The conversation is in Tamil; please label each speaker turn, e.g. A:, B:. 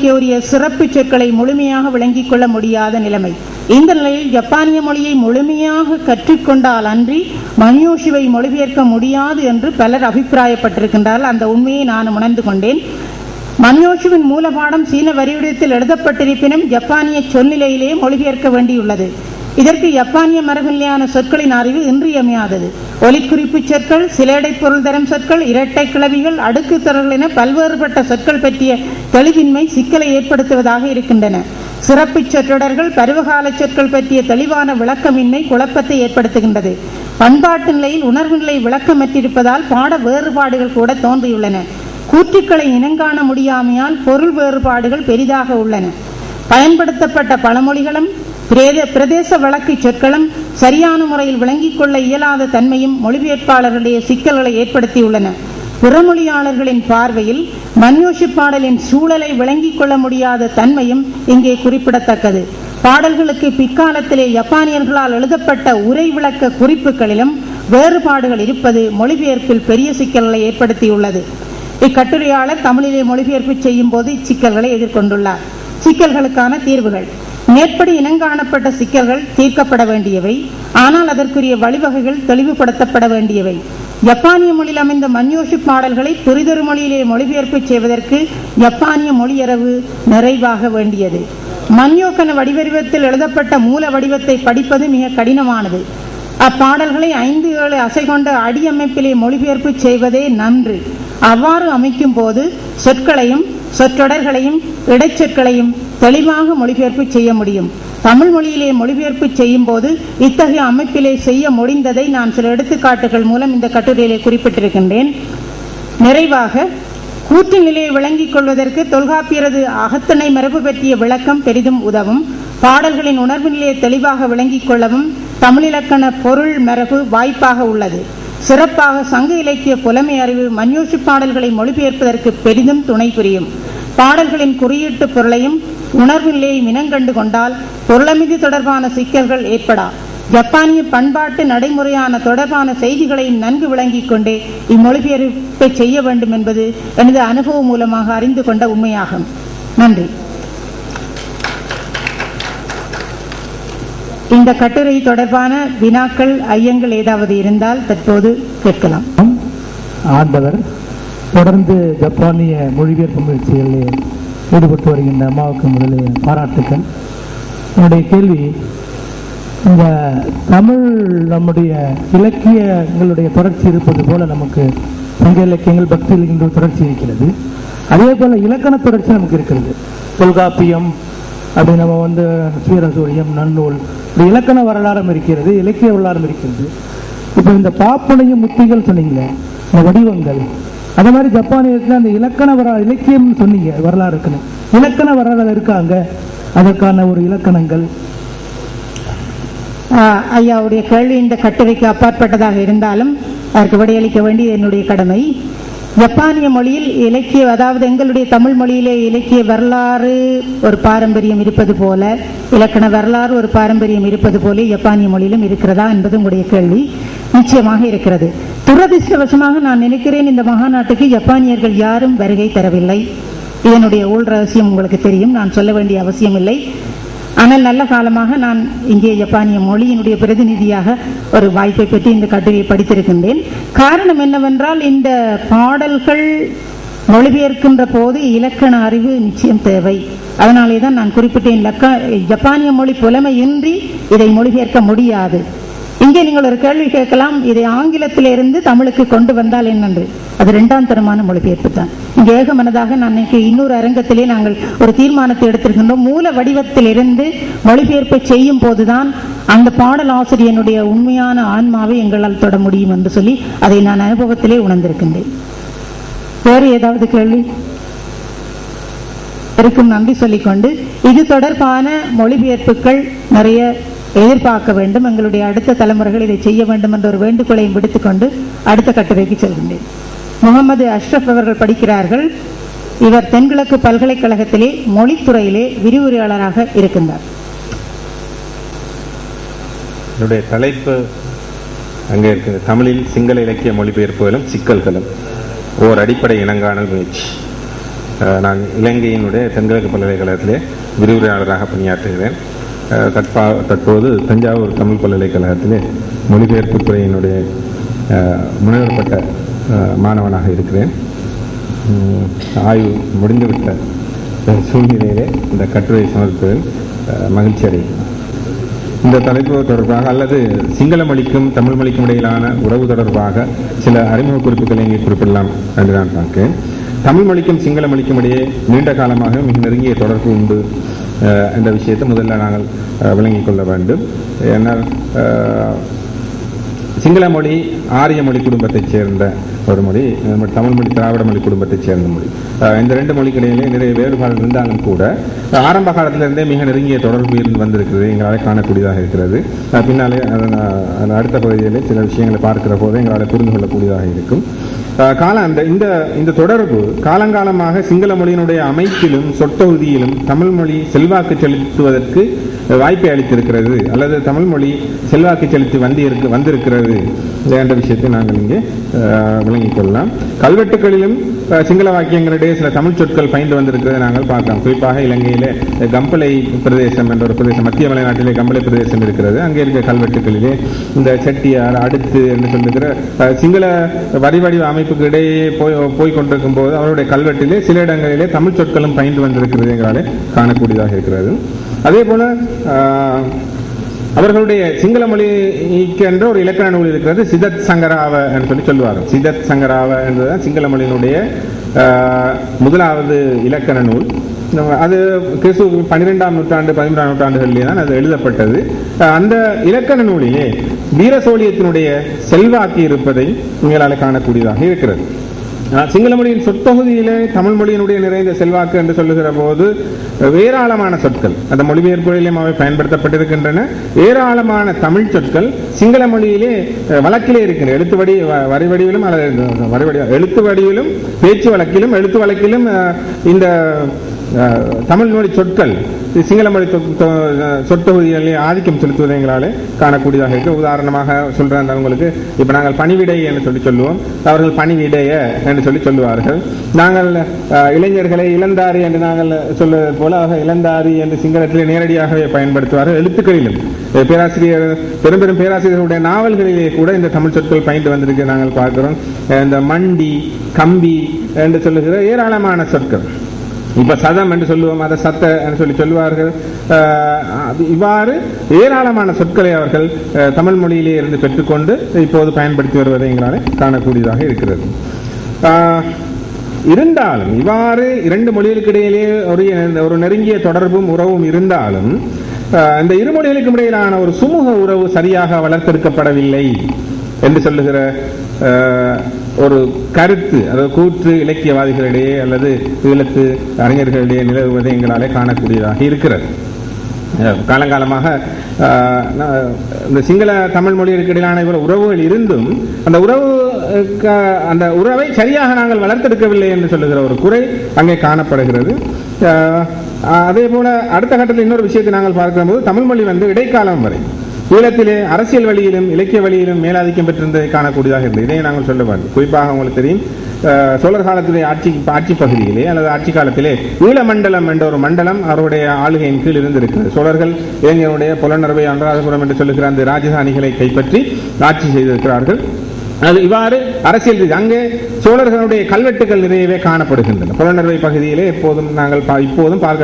A: மொழிக்கு உரிய சிறப்பு சொற்களை முழுமையாக விளங்கிக் கொள்ள முடியாத நிலைமை. இந்த நிலையில் ஜப்பானிய மொழியை முழுமையாக கற்றுக்கொண்டால் அன்றி மன்யோஷுவை மொழிபெயர்க்க முடியாது என்று பலர் அபிப்பிராயப்பட்டிருக்கின்றார்கள். அந்த உண்மையை நான் உணர்ந்து கொண்டேன். மன்யோஷுவின் மூலபாடம் சீன வரிவடிவத்தில் எழுதப்பட்டிருப்பினும் ஜப்பானிய சொல்நிலையிலே மொழிபெயர்க்க வேண்டியுள்ளது. இதற்கு ஜப்பானிய மரபுநிலையான சொற்களின் அறிவு இன்றியமையாதது. ஒலிக்குறிப்பு சொற்கள், சிலேடை பொருள் தரும் சொற்கள், இரட்டை கிளவிகள், அடுக்கு தொடர்கள் என பல்வேறுபட்ட சொற்கள் பற்றிய தெளிவின்மை சிக்கலை ஏற்படுத்துவதாக இருக்கின்றன. சிறப்பு சொற்றொடர்கள், பருவகால சொற்கள் பற்றிய தெளிவான விளக்கமின்மை குழப்பத்தை ஏற்படுத்துகின்றது. பண்பாட்டு நிலையில் உணர்வு நிலை விளக்கமற்றிருப்பதால் பாட வேறுபாடுகள் கூட தோன்றியுள்ளன. கூற்றுக்களை இனங்காண முடியாமையால் பொருள் வேறுபாடுகள் பெரிதாக உள்ளன. பயன்படுத்தப்பட்ட பழமொழிகளும் பிரதேச வழக்கு சொற்களும் சரியான முறையில் விளங்கிக் கொள்ள இயலாத தன்மையும் மொழிபெயர்ப்பாளர்களுடைய சிக்கல்களை ஏற்படுத்தியுள்ளன. பிறமொழியாளர்களின் பார்வையில் மன்யோஷு பாடலின் சூழலை விளங்கிக் கொள்ள முடியாத தன்மையும் இங்கே குறிப்பிடத்தக்கது. பாடல்களுக்கு பிற்காலத்திலே ஜப்பானியர்களால் எழுதப்பட்ட உரை விளக்க குறிப்புகளிலும் வேறுபாடுகள் இருப்பது மொழிபெயர்ப்பில் பெரிய சிக்கல்களை ஏற்படுத்தியுள்ளது. இக்கட்டுரையாளர் தமிழிலே மொழிபெயர்ப்பு செய்யும் போது இச்சிக்கல்களை எதிர்கொண்டுள்ளார். சிக்கல்களுக்கான தீர்வுகள். மேற்படி இனங்காணப்பட்ட சிக்கல்கள் தீர்க்கப்பட வேண்டியவை, ஆனால் அதற்குரிய வழிவகைகள் தெளிவுபடுத்தப்பட வேண்டியவை. ஜப்பானிய மொழியில் அமைந்த மன்யோஷு பாடல்களை புரிதொரு மொழியிலே மொழிபெயர்ப்பு செய்வதற்கு ஜப்பானிய மொழியரவு நிறைவாக வேண்டியது. மன்யோக்கன வடிவத்தில் எழுதப்பட்ட மூல வடிவத்தை படிப்பது மிக கடினமானது. அப்பாடல்களை 5-7 அசை கொண்ட அடியமைப்பிலே மொழிபெயர்ப்பு செய்வதே நன்று. அவ்வாறு அமைக்கும் போது சொற்களையும் சொற்றொடர்களையும் இடைச்சொற்களையும் தெளிவாக மொழிபெயர்ப்பு செய்ய முடியும். தமிழ் மொழியிலே மொழிபெயர்ப்பு செய்யும் போது இத்தகைய அமைப்பிலே செய்ய முடிந்ததை நான் சில எடுத்துக்காட்டுகள் மூலம் இந்த கட்டுரையிலே குறிப்பிட்டிருக்கின்றேன். நிறைவாக கூற்று நிலையை விளங்கிக் கொள்வதற்கு தொல்காப்பியரது அகத்திணை மரபு பற்றிய விளக்கம் பெரிதும் உதவும். பாடல்களின் உணர்வு நிலையை தெளிவாக விளங்கிக் கொள்ளவும் தமிழிலக்கண பொருள் மரபு வாய்ப்பாக உள்ளது. சிறப்பாக சங்க இலக்கிய புலமை அறிவு மன்யோஷு பாடல்களை மொழிபெயர்ப்பதற்கு பெரிதும் துணை புரியும். பாடல்களின் குறியீட்டு பொருளையும் உணர்வு நிலையையும் இனங்கண்டு கொண்டால் பொருளமிதி தொடர்பான சிக்கல்கள் ஏற்படா. ஜப்பானிய பண்பாட்டு நடைமுறையான தொடர்பான செய்திகளையும் நன்கு விளங்கிக் கொண்டே இம்மொழிபெயர்ப்பை செய்ய வேண்டும் என்பது எனது அனுபவம் மூலமாக அறிந்து கொண்ட உண்மையாகும். நன்றி. இந்த கட்டுரை தொடர்பான வினாக்கள் ஐயங்கள் ஏதாவது இருந்தால் தற்போது கேட்கலாம்.
B: ஆண்டவர் தொடர்ந்து ஜப்பானிய மொழிபெயர்ப்பு முயற்சிகளில் ஈடுபட்டு வருகின்ற அம்மாவுக்கு முதலிய பாராட்டுக்கள். என்னுடைய கேள்வி, இந்த தமிழ் நம்முடைய இலக்கியங்களுடைய தொடர்ச்சி இருப்பது போல நமக்கு சங்க இலக்கியங்கள் பக்தி இலக்கியங்கள் தொடர்ச்சி இருக்கிறது. அதே போல இலக்கண தொடர்ச்சி நமக்கு இருக்கிறது. தொல்காப்பியம் அப்படி நம்ம சீரசூரியம், நன்னூல், இலக்கண வரலாறும் இருக்கிறது, இலக்கிய வரலாறும் இருக்கிறது. இப்போ இந்த பாப்பனையும் முத்திகள் சொன்னீங்களே, இந்த வடிவங்கள், அதே மாதிரி ஜப்பானியத்தில் அந்த இலக்கண இலக்கியம் சொன்னீங்க, வரலாறு இருக்குன்னு. இலக்கண வரலாறு இருக்காங்க, அதற்கான ஒரு இலக்கணங்கள்.
A: ஐயாவுடைய கேள்வி இந்த கட்டுரைக்கு அப்பாற்பட்டதாக இருந்தாலும் அதற்கு விடையளிக்க வேண்டியது என்னுடைய கடமை. ஜப்பானிய மொழியில் இலக்கிய, அதாவது எங்களுடைய தமிழ் மொழியிலே இலக்கிய வரலாறு ஒரு பாரம்பரியம் இருப்பது போல, இலக்கண வரலாறு ஒரு பாரம்பரியம் இருப்பது போல ஜப்பானிய மொழியிலும் இருக்கிறதா என்பது உங்களுடைய கேள்வி. நிச்சயமாக இருக்கிறது. துரதிருஷ்டவசமாக நான் நினைக்கிறேன், இந்த மகாநாட்டுக்கு ஜப்பானியர்கள் யாரும் வருகை தரவில்லை. இதனுடைய உள் ரகசியம் உங்களுக்கு தெரியும், நான் சொல்ல வேண்டிய அவசியம் இல்லை. ஆனால் நல்ல காலமாக நான் இங்கே ஜப்பானிய மொழியினுடைய பிரதிநிதியாக ஒரு வாய்ப்பை பெற்று இந்த கட்டுரையை படித்திருக்கின்றேன். காரணம் என்னவென்றால், இந்த பாடல்கள் மொழிபெயர்க்கின்ற போது இலக்கண அறிவு நிச்சயம் தேவை. அதனாலே தான் நான் குறிப்பிட்டேன், ஜப்பானிய மொழி புலமையின்றி இதை மொழிபெயர்க்க முடியாது. இங்கே நீங்கள் ஒரு கேள்வி கேட்கலாம், இதை ஆங்கிலத்திலிருந்து தமிழுக்கு கொண்டு வந்தால் என்னென்று. அது 2ஆம் தரமான மொழிபெயர்ப்பு தான். இங்கே ஏகமனதாக நான் இன்னொரு அரங்கத்திலே நாங்கள் ஒரு தீர்மானத்தை எடுத்திருக்கின்றோம். மூல வடிவத்திலிருந்து மொழிபெயர்ப்பை செய்யும் போதுதான் அந்த பாடல் ஆசிரியனுடைய உண்மையான ஆன்மாவை எங்களால் தொட முடியும் என்று சொல்லி அதை நான் அனுபவத்திலே உணர்ந்திருக்கின்றேன். வேறு ஏதாவது கேள்வி இருக்கும்? நன்றி சொல்லிக்கொண்டு இது தொடர்பான மொழிபெயர்ப்புகள் நிறைய எதிர்பார்க்க வேண்டும். எங்களுடைய அடுத்த தலைமுறைகள் இதை செய்ய வேண்டும் என்ற ஒரு வேண்டுகோளையும் விடுத்துக்கொண்டு அடுத்த கட்டுரைக்கு செல்கின்றேன். முகமது அஷ்ரப் அவர்கள் படிக்கிறார்கள். இவர் தென்கிழக்கு பல்கலைக்கழகத்திலே மொழித்துறையிலே விரிவுரையாளராக இருக்கின்றார்.
C: என்னுடைய தலைப்பு அங்கே இருக்கிற தமிழில் சிங்கள இலக்கிய மொழிபெயர்ப்புகளும் சிக்கல்களும் ஓர் அடிப்படை இனங்காணல் முயற்சி. நான் இலங்கையினுடைய தென்கிழக்கு பல்கலைக்கழகத்திலே விரிவுரையாளராக பணியாற்றுகிறேன். தற்போது தஞ்சாவூர் தமிழ் பல்கலைக்கழகத்திலே மொழிபெயர்ப்பு துறையினுடைய முனைவர் பட்ட மாணவனாக இருக்கிறேன். ஆய்வு முடிந்துவிட்ட சூழ்நிலையிலே இந்த கட்டுரை சமர்ப்பதில் மகிழ்ச்சி அடைகிறேன். இந்த தலைப்பு தொடர்பாக அல்லது சிங்கள மொழிக்கும் தமிழ் மொழிக்கும் இடையிலான உறவு தொடர்பாக சில அறிமுக குறிப்புகளை இங்கே குறிப்பிடலாம் என்று நான் பார்க்கிறேன். தமிழ் மொழிக்கும் சிங்கள மொழிக்கும் இடையே நீண்ட காலமாக மிக நெருங்கிய தொடர்பு உண்டு என்ற விஷயத்தை முதல்ல நாங்கள் விளங்கிக் கொள்ள வேண்டும். ஏன்னால் சிங்கள மொழி ஆரிய மொழி குடும்பத்தைச் சேர்ந்த ஒரு மொழி, தமிழ் மொழி திராவிட மொழி குடும்பத்தைச் சேர்ந்த மொழி. இந்த ரெண்டு மொழிகளிலே நிறைய வேறுபாடுகள் இருந்தாலும் கூட ஆரம்ப காலத்திலிருந்தே மிக நெருங்கிய தொடர்பு இருந்து வந்திருக்கிறது, எங்களால் காணக்கூடியதாக இருக்கிறது. பின்னாலே அடுத்த பகுதியிலே சில விஷயங்களை பார்க்கிற போது எங்களால் புரிந்து கொள்ளக்கூடியதாக இருக்கும். இந்த தொடர்பு காலங்காலமாக சிங்கள மொழியினுடைய அமைப்பிலும் சொற்தொகுதியிலும் தமிழ் மொழி செல்வாக்கு செலுத்துவதற்கு வாய்ப்பை அளித்திருக்கிறது, அல்லது தமிழ் மொழி செல்வாக்கு செலுத்தி வந்திருக்கிறது என்ற விஷயத்தை நாங்கள் இங்கே விளங்கிக் கொள்ளலாம். கல்வெட்டுகளிலும் சிங்கள வாக்கியங்களிடையே சில தமிழ் சொற்கள் பயின்று வந்திருக்கிறதை நாங்கள் பார்க்கலாம். குறிப்பாக இலங்கையிலே கம்பளை பிரதேசம் என்ற ஒரு பிரதேசம், மத்திய மலைநாட்டிலே கம்பளை பிரதேசம் இருக்கிறது. அங்கே இருக்க கல்வெட்டுகளிலே இந்த செட்டியார் அடுத்து என்று சொல்லுகிற சிங்கள வரிவடிவ அமைப்புக்கு இடையே போய் கொண்டிருக்கும் போது அவருடைய கல்வெட்டிலே சில இடங்களிலே தமிழ் சொற்களும் பயின்று வந்திருக்கிறது எங்களாலே காணக்கூடியதாக இருக்கிறது. அதே போல அவர்களுடைய சிங்கள மொழிக்கு என்ற ஒரு இலக்கண நூல் இருக்கிறது, சிதத் சங்கராவ என்று சொல்லுவார்கள். சிதத் சங்கராவ என்பதுதான் சிங்கள மொழியினுடைய முதலாவது இலக்கண நூல். அது கிறிஸ்து 12ஆம் நூற்றாண்டு 13ஆம் நூற்றாண்டுகளிலே தான் அது எழுதப்பட்டது. அந்த இலக்கண நூலிலே வீரசோழியத்தினுடைய செல்வாக்கு இருப்பதை உங்களால் காணக்கூடியதாக இருக்கிறது. சிங்கள மொழியின் சொற்தொகுதியிலே தமிழ் மொழியினுடைய நிறைந்த செல்வாக்கு என்று சொல்லுகிற போது ஏராளமான சொற்கள் அந்த மொழிபெயர்ப்புகளிலும் அவை பயன்படுத்தப்பட்டிருக்கின்றன. ஏராளமான தமிழ் சொற்கள் சிங்கள மொழியிலே வழக்கிலே இருக்கின்றன. வரி வடிவிலும் எழுத்து வடிவிலும் பேச்சு வழக்கிலும் எழுத்து வழக்கிலும் இந்த தமிழ் மொழி சொற்கள் சிங்கள மொழி சொற்தொகுதிகளிலே ஆதிக்கம் செலுத்துவதை எங்களாலே காணக்கூடியதாக இருக்கு. உதாரணமாக சொல்றேன் உங்களுக்கு, இப்ப நாங்கள் பணிவிடை என்று சொல்லுவோம், அவர்கள் பணிவிடைய என்று சொல்லுவார்கள். நாங்கள் இளைஞர்களை இளந்தாரி என்று நாங்கள் சொல்லுவது போல இளந்தாரி என்று சிங்களத்திலே நேரடியாகவே பயன்படுத்துவார்கள். எழுத்துக்களிலும் பேராசிரியர் பெரும் பேராசிரியர்களுடைய நாவல்களிலே கூட இந்த தமிழ் சொற்கள் பயின்று வந்திருக்கு நாங்கள் பார்க்கிறோம். இந்த மண்டி கம்பி என்று சொல்லுகிற ஏராளமான சொற்கள். இப்ப சதம் என்று சொல்லுவோம், அதை சத்த என்று சொல்லுவார்கள். இவ்வாறு ஏராளமான சொற்களை அவர்கள் தமிழ் மொழியிலே இருந்து பெற்றுக்கொண்டு இப்போது பயன்படுத்தி வருவதை எங்களால் காணக்கூடியதாக இருக்கிறது. இருந்தாலும் இவ்வாறு இரண்டு மொழிகளுக்கு இடையிலே ஒரு நெருங்கிய தொடர்பும் உறவும் இருந்தாலும் இந்த இரு மொழிகளுக்கும் இடையிலான ஒரு சுமூக உறவு சரியாக வளர்த்தெடுக்கப்படவில்லை என்று சொல்லுகிற ஒரு கருத்து, அதாவது கூற்று இலக்கியவாதிகளிடையே அல்லது ஈழத்து அறிஞர்களிடையே நிலவுவதை எங்களாலே காணக்கூடியதாக இருக்கிறது. காலங்காலமாக இந்த சிங்கள தமிழ் மொழிகளுக்கு இடையிலான உறவுகள் இருந்தும் அந்த உறவை சரியாக நாங்கள் வளர்த்தெடுக்கவில்லை என்று சொல்லுகிற ஒரு குறை அங்கே காணப்படுகிறது. அதே போல அடுத்த கட்டத்தில் இன்னொரு விஷயத்தை நாங்கள் பார்க்கும் போது தமிழ் மொழி இடைக்காலம் வரை ஈழத்திலே அரசியல் வழியிலும் இலக்கிய வழியிலும் மேலாதிக்கம் பெற்றிருந்ததை காணக்கூடியதாக இருந்தது. இதை நாங்கள் சொல்ல வேண்டும். குறிப்பாக உங்களுக்கு தெரியும், சோழர் காலத்திலே ஆட்சி பகுதியிலே அல்லது ஆட்சி காலத்திலே ஈழமண்டலம் என்ற ஒரு மண்டலம் அவருடைய ஆளுகையின் கீழ் இருந்திருக்கிறது. சோழர்கள் இளைஞருடைய புலனறுவை அனுராதபுரம் என்று சொல்லுகிற அந்த ராஜதானிகளை கைப்பற்றி ஆட்சி செய்திருக்கிறார்கள். அது இவ்வாறு அரசியல் அங்கே சோழர்களுடைய கல்வெட்டுகள் நிறையவே காணப்படுகின்றன. புலனறுவை பகுதியிலே இப்போதும் பார்க்க